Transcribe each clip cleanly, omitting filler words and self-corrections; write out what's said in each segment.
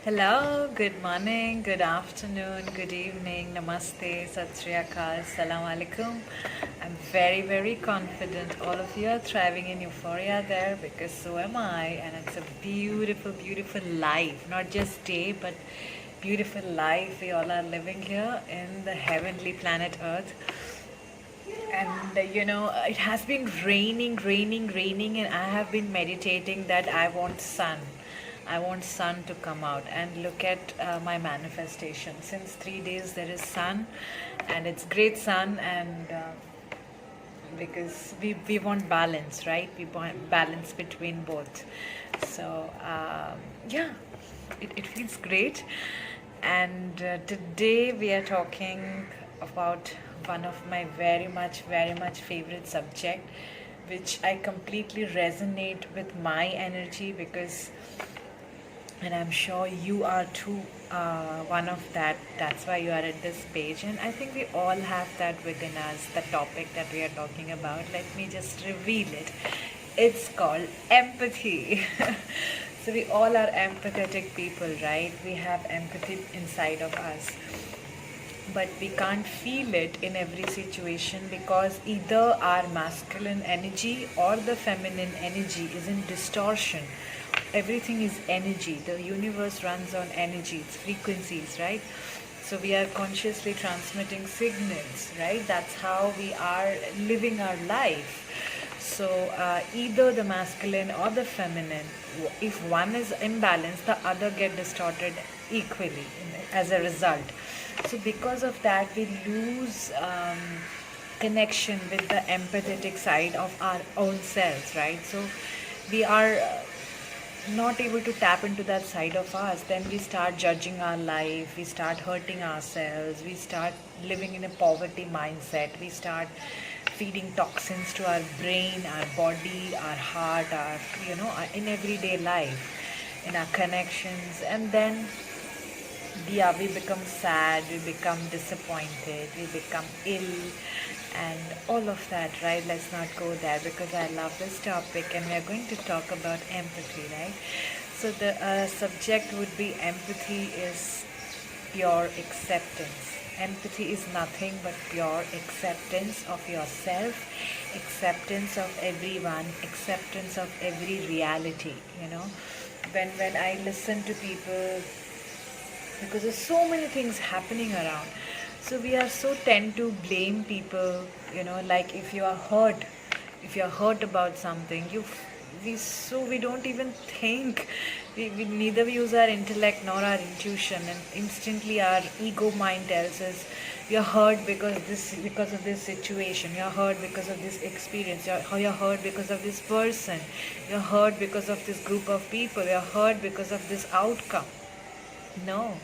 Hello, good morning, good afternoon, good evening, namaste, sat sri akal, salam alaikum. I'm very, very confident all of you are thriving in euphoria there because so am I, and it's a beautiful, beautiful life, not just day, but beautiful life we all are living here in the heavenly planet Earth. And it has been raining, raining, raining, and I have been meditating that I want sun. I want sun to come out. And look at my manifestation. Since 3 days, there is sun, and it's great sun. And because we want balance, right? We want balance between both. So, yeah, it feels great. And today we are talking about one of my very much favorite subject, which I completely resonate with my energy because, and I'm sure you are too, one of that. That's why you are at this page, and I think we all have that within us. The topic that we are talking about, let me just reveal it. It's called empathy. So we all are empathetic people, right? We have empathy inside of us, but we can't feel it in every situation because either our masculine energy or the feminine energy is in distortion. Everything is energy. The universe runs on energy, it's frequencies, right? So we are consciously transmitting signals, right? That's how we are living our life. So either the masculine or the feminine, if one is imbalanced, the other get distorted equally as a result. So because of that, we lose connection with the empathetic side of our own selves, right? So we are not able to tap into that side of us. Then we start judging our life, we start hurting ourselves, we start living in a poverty mindset, we start feeding toxins to our brain, our body, our heart, in everyday life, in our connections. And then yeah, we become sad, we become disappointed, we become ill, and all of that, right? Let's not go there because I love this topic and we are going to talk about empathy, right? So the subject would be empathy is pure acceptance. Empathy is nothing but pure acceptance of yourself, acceptance of everyone, acceptance of every reality, when I listen to people, because there's so many things happening around, so we are so tend to blame people, like if you're hurt about something, we don't even think. We neither use our intellect nor our intuition, and instantly our ego mind tells us you're hurt because of this situation, you're hurt because of this experience, you're hurt because of this person, you're hurt because of this group of people, you're hurt because of this outcome. No,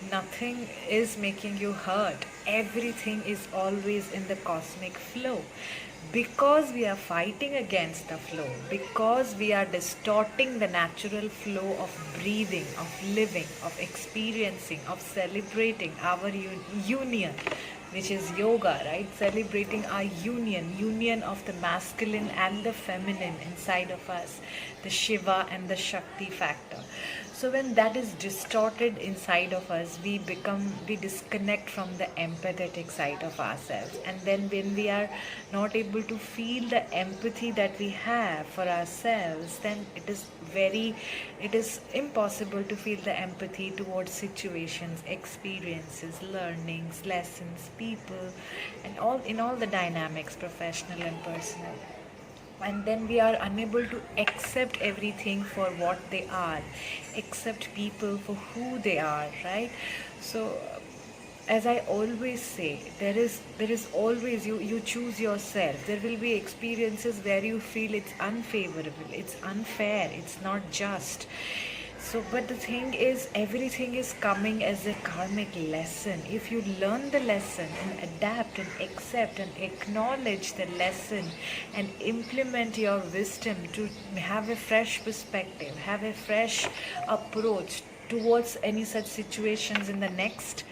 nothing is making you hurt. Everything is always in the cosmic flow. Because we are fighting against the flow, because we are distorting the natural flow of breathing, of living, of experiencing, of celebrating our union, which is yoga, right? Celebrating our union of the masculine and the feminine inside of us, the Shiva and the Shakti factor. So when that is distorted inside of us, we disconnect from the empathetic side of ourselves. And then when we are not able to feel the empathy that we have for ourselves, then it is impossible to feel the empathy towards situations, experiences, learnings, lessons, people, and all the dynamics, professional and personal. And then we are unable to accept everything for what they are, accept people for who they are, right? So as I always say, there is always, you choose yourself. There will be experiences where you feel it's unfavorable, it's unfair, it's not just. So, but the thing is, everything is coming as a karmic lesson. If you learn the lesson and adapt and accept and acknowledge the lesson and implement your wisdom to have a fresh perspective, have a fresh approach towards any such situations in the next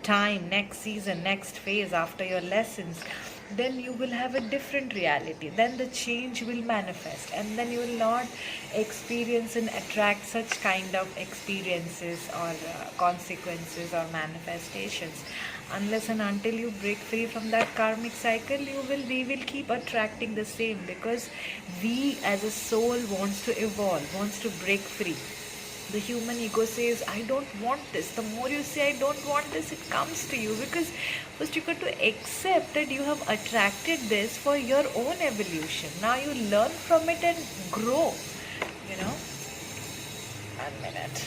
time, next season, next phase after your lessons, then you will have a different reality. Then the change will manifest, and then you will not experience and attract such kind of experiences or consequences or manifestations. Unless and until you break free from that karmic cycle, we will keep attracting the same, because we as a soul wants to evolve, wants to break free. The human ego says, I don't want this. The more you say, I don't want this, it comes to you, because first you got to accept that you have attracted this for your own evolution. Now you learn from it and grow. You know, 1 minute,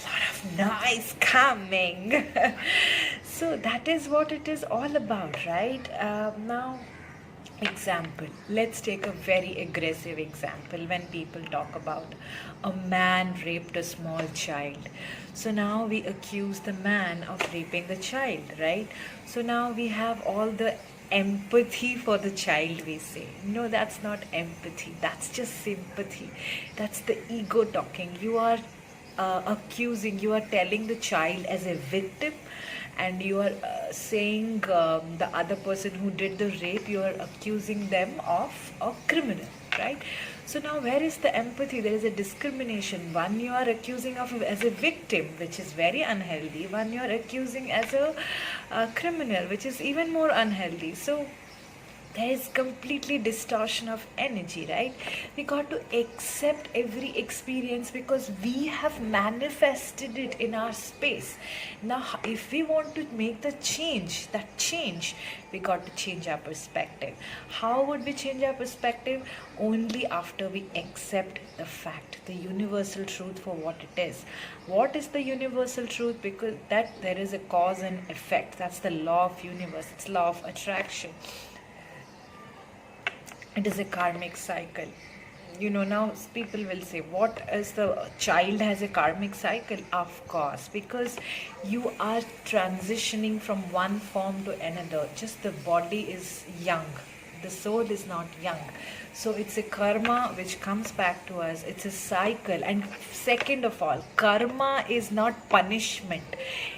lot of noise coming. So that is what it is all about, right? Now, example, let's take a very aggressive example. When people talk about a man raped a small child, so now we accuse the man of raping the child, right? So now we have all the empathy for the child, we say. No, that's not empathy, that's just sympathy. That's the ego talking. You are accusing, you are telling the child as a victim, and you are saying the other person who did the rape, you are accusing them of a criminal, right? So now where is the empathy? There is a discrimination. One you are accusing of as a victim, which is very unhealthy. One you are accusing as a criminal, which is even more unhealthy. So there is completely distortion of energy, right? We got to accept every experience because we have manifested it in our space. Now if we want to make the change, that change, we got to change our perspective. How would we change our perspective? Only after we accept the fact, the universal truth for what it is. What is the universal truth? Because that there is a cause and effect. That's the law of universe. It's law of attraction. It is a karmic cycle. You know, now people will say, what is the child has a karmic cycle? Of course, because you are transitioning from one form to another. Just the body is young, the soul is not young. So it's a karma which comes back to us. It's a cycle. And second of all, karma is not punishment.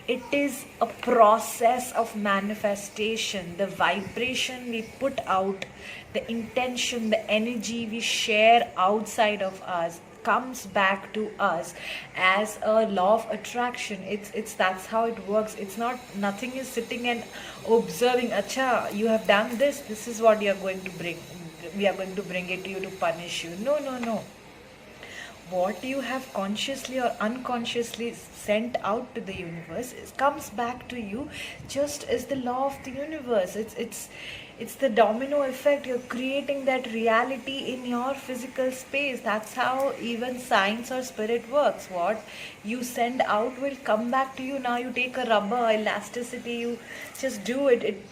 It is a process of manifestation. The vibration we put out, the intention, the energy we share outside of us comes back to us as a law of attraction. It's that's how it works. It's not, nothing is sitting and observing, acha, you have done this, this is what you are going to bring, we are going to bring it to you to punish you. No, no, no. What you have consciously or unconsciously sent out to the universe comes back to you, just as the law of the universe. It's the domino effect. You're creating that reality in your physical space. That's how even science or spirit works. What you send out will come back to you. Now you take a rubber, elasticity, you just do it,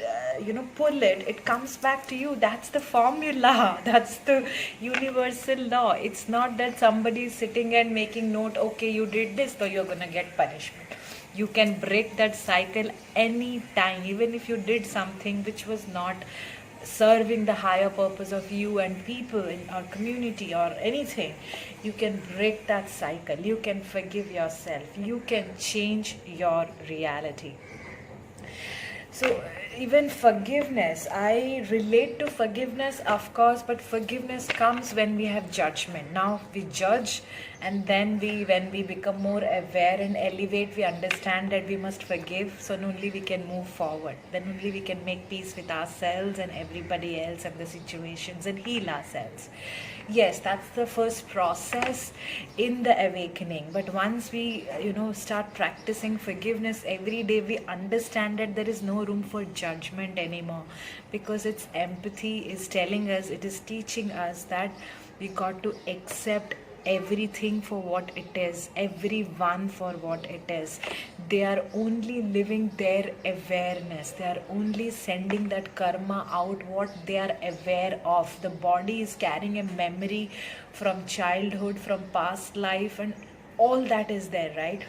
pull it, it comes back to you. That's the formula. That's the universal law. It's not that somebody is sitting and making note, okay, you did this, so you're gonna get punishment. You can break that cycle any time, even if you did something which was not serving the higher purpose of you and people in our community or anything. You can break that cycle. You can forgive yourself. You can change your reality. So even forgiveness, I relate to forgiveness, of course, but forgiveness comes when we have judgment. Now we judge, and then when we become more aware and elevate, we understand that we must forgive, so only we can move forward. Then only we can make peace with ourselves and everybody else and the situations and heal ourselves. Yes, that's the first process in the awakening. But once we, start practicing forgiveness every day, we understand that there is no room for judgment anymore, because its empathy is telling us, it is teaching us that we got to accept everything for what it is, everyone for what it is. They are only living their awareness. They are only sending that karma out, what they are aware of. The body is carrying a memory from childhood, from past life, and all that is there, right?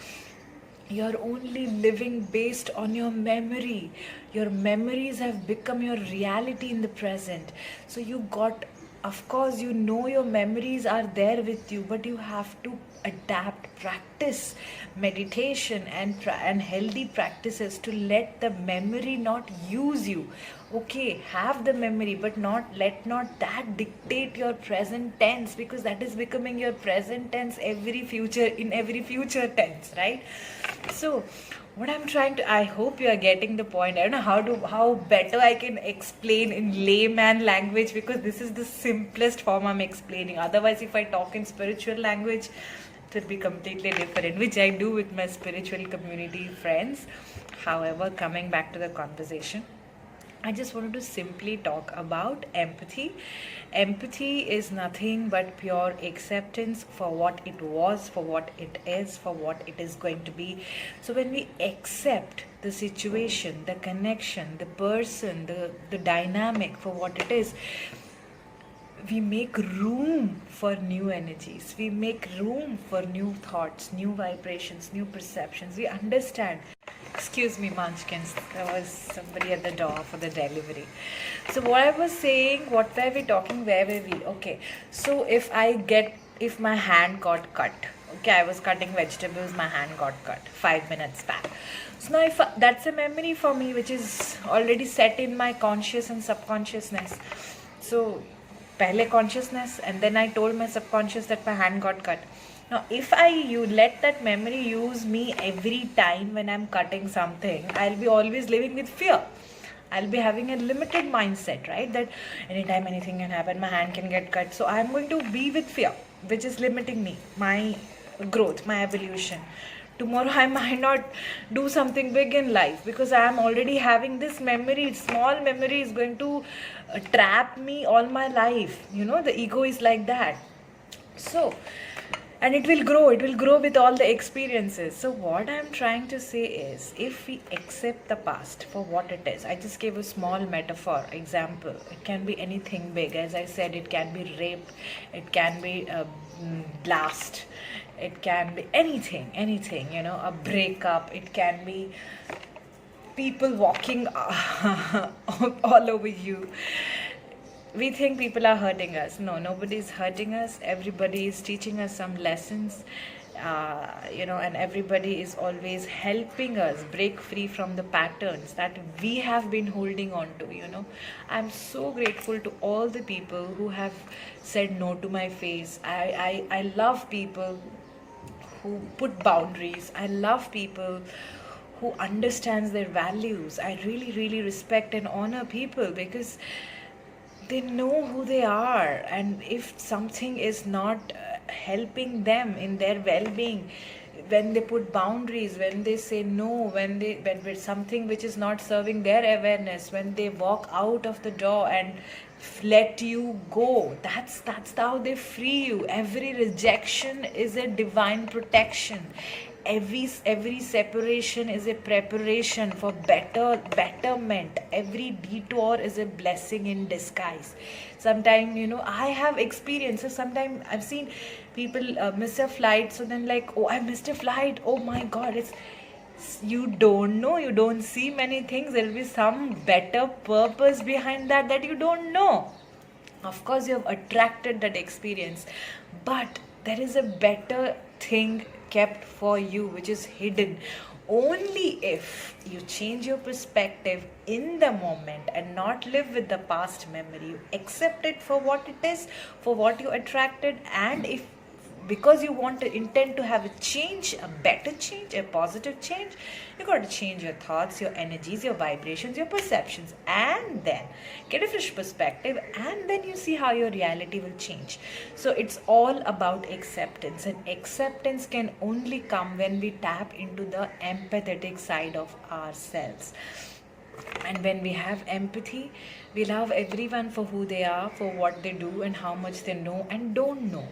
You're only living based on your memory. Your memories have become your reality in the present. So you got of course, you know your memories are there with you, but you have to adapt, practice meditation and healthy practices to let the memory not use you. Okay, have the memory, but not that dictate your present tense, because that is becoming your present tense every future tense, right? So what I'm trying to, I hope you are getting the point. I don't know how better I can explain in layman language, because this is the simplest form I'm explaining. Otherwise, if I talk in spiritual language, it will be completely different, which I do with my spiritual community friends. However, coming back to the conversation, I just wanted to simply talk about empathy. Empathy is nothing but pure acceptance for what it was, for what it is, for what it is going to be. So when we accept the situation, the connection, the person, the dynamic for what it is, we make room for new energies, we make room for new thoughts, new vibrations, new perceptions. We understand. Excuse me, Munchkins, there was somebody at the door for the delivery. So what I was saying, what were we talking, where were we? Okay, so if my hand got cut, okay, I was cutting vegetables, my hand got cut 5 minutes back. So now that's a memory for me which is already set in my conscious and subconsciousness. So pehle consciousness, and then I told my subconscious that my hand got cut. Now, if you let that memory use me every time when I'm cutting something, I'll be always living with fear. I'll be having a limited mindset, right? That anytime anything can happen, my hand can get cut. So I'm going to be with fear, which is limiting me, my growth, my evolution. Tomorrow I might not do something big in life because I am already having this memory. Small memory is going to trap me all my life. You know, the ego is like that. So, and it will grow with all the experiences. So what I'm trying to say is, if we accept the past for what it is, I just gave a small metaphor example. It can be anything big. As I said, it can be rape, it can be a blast, it can be anything, you know, a breakup, it can be people walking all over you. We think people are hurting us. No, nobody is hurting us. Everybody is teaching us some lessons, you know, and everybody is always helping us break free from the patterns that we have been holding on to, you know. I'm so grateful to all the people who have said no to my face. I love people who put boundaries. I love people who understands their values. I really respect and honor people because they know who they are, and if something is not helping them in their well-being, when they put boundaries, when they say no, when something which is not serving their awareness, when they walk out of the door and let you go, that's how they free you. Every rejection is a divine protection. Every separation is a preparation for betterment. Every detour is a blessing in disguise. Sometimes, you know, I have experiences. Sometimes I've seen people miss a flight, so then like, oh, I missed a flight, oh my god, it's, you don't know, you don't see many things. There will be some better purpose behind that you don't know. Of course, you have attracted that experience, but there is a better thing kept for you which is hidden. Only if you change your perspective in the moment and not live with the past memory, you accept it for what it is, for what you attracted, and if because you want to intend to have a change, a better change, a positive change, you got to change your thoughts, your energies, your vibrations, your perceptions, and then get a fresh perspective, and then you see how your reality will change. So it's all about acceptance, and acceptance can only come when we tap into the empathetic side of ourselves. And when we have empathy, we love everyone for who they are, for what they do, and how much they know and don't know.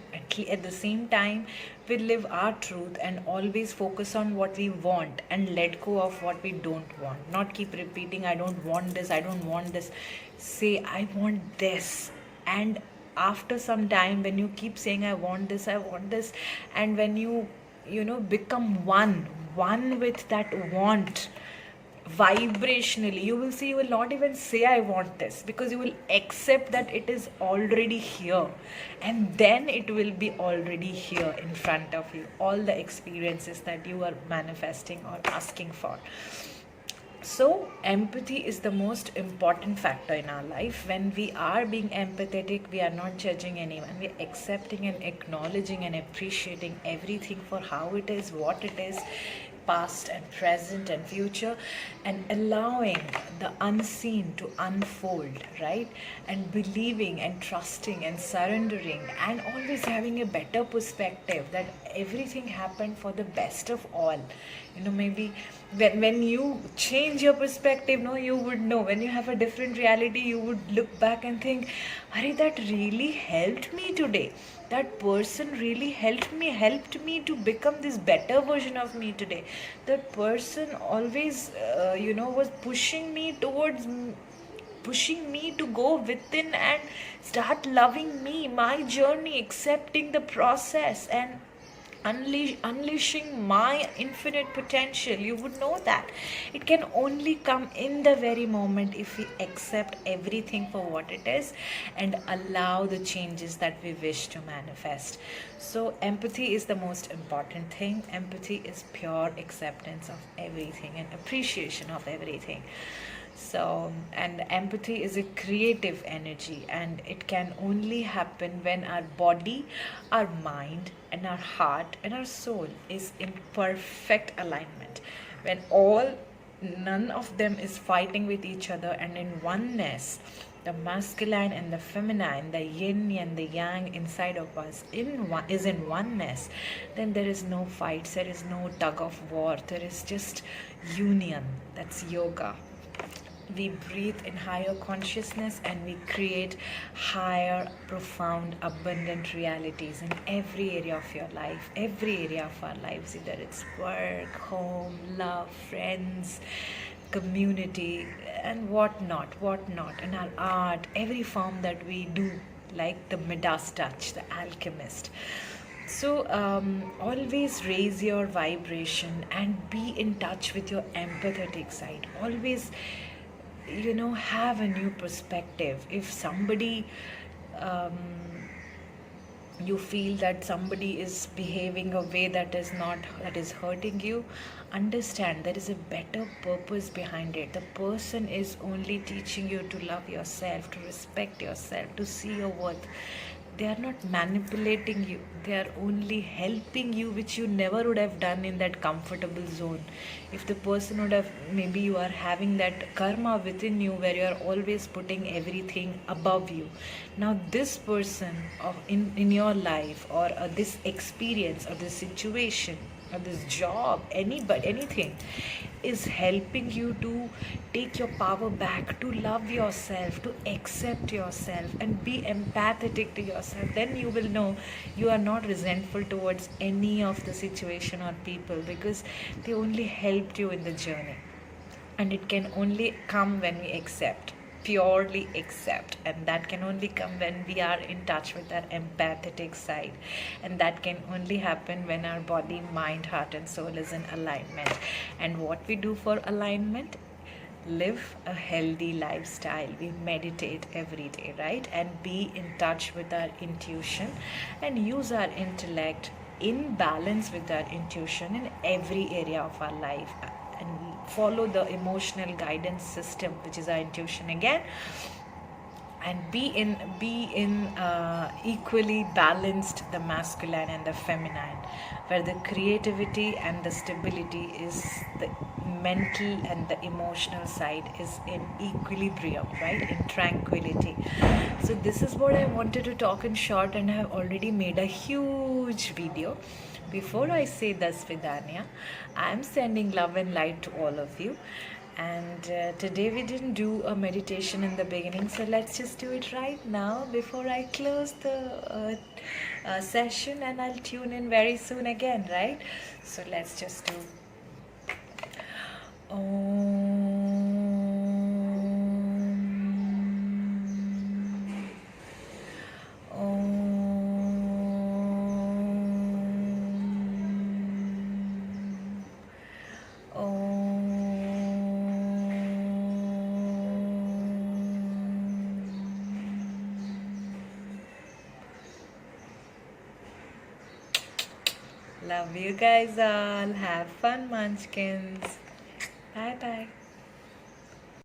At the same time, we live our truth and always focus on what we want and let go of what we don't want. Not keep repeating, I don't want this, I don't want this. Say, I want this. And after some time, when you keep saying, I want this, and when you know, become one with that want, vibrationally. You will see, you will not even say I want this, because you will accept that it is already here, and then it will be already here in front of you, all the experiences that you are manifesting or asking for. So, empathy is the most important factor in our life. When we are being empathetic, we are not judging anyone. We are accepting and acknowledging and appreciating everything for how it is, what it is, past and present and future, and allowing the unseen to unfold, right? And believing and trusting and surrendering, and always having a better perspective that everything happened for the best of all. Maybe when you change your perspective, no, you would know. When you have a different reality, you would look back and think, Hari, that really helped me today. That person really helped me to become this better version of me today. That person always was pushing me to go within and start loving me, my journey, accepting the process, and unleashing my infinite potential. You would know that it can only come in the very moment if we accept everything for what it is and allow the changes that we wish to manifest. So empathy is the most important thing. Empathy is pure acceptance of everything and appreciation of everything. So, and empathy is a creative energy, and it can only happen when our body, our mind, and our heart and our soul is in perfect alignment. When none of them is fighting with each other and in oneness, the masculine and the feminine, the yin and the yang inside of us is in oneness, then there is no fights, there is no tug of war, there is just union. That's yoga. We breathe in higher consciousness and we create higher, profound, abundant realities in every area of your life, every area of our lives, either it's work, home, love, friends, community, and whatnot, and our art, every form that we do, like the Midas touch, the alchemist. So always raise your vibration and be in touch with your empathetic side. Always have a new perspective. If somebody you feel that somebody is behaving a way that is hurting you, understand there is a better purpose behind it. The person is only teaching you to love yourself, to respect yourself, to see your worth. They are not manipulating you, they are only helping you, which you never would have done in that comfortable zone. If the person would have, maybe you are having that karma within you where you are always putting everything above you. Now this person in your life, or this experience, or this situation, or this job, anything is helping you to take your power back, to love yourself, to accept yourself, and be empathetic to yourself. Then you will know you are not resentful towards any of the situation or people, because they only helped you in the journey. And it can only come when we accept, purely accept, and that can only come when we are in touch with our empathetic side, and that can only happen when our body, mind, heart, and soul is in alignment. And what we do for alignment? Live a healthy lifestyle. We meditate every day, right? And be in touch with our intuition and use our intellect in balance with our intuition in every area of our life, and follow the emotional guidance system, which is our intuition again, and be in equally balanced the masculine and the feminine, where the creativity and the stability is the mental, and the emotional side is in equilibrium, right, in tranquility. So this is what I wanted to talk in short, and I have already made a huge video. Before I say das Vidania, I am sending love and light to all of you. And today we didn't do a meditation in the beginning, so let's just do it right now before I close the session, and I'll tune in very soon again, right? So let's just do Love you guys all. Have fun, munchkins. Bye bye.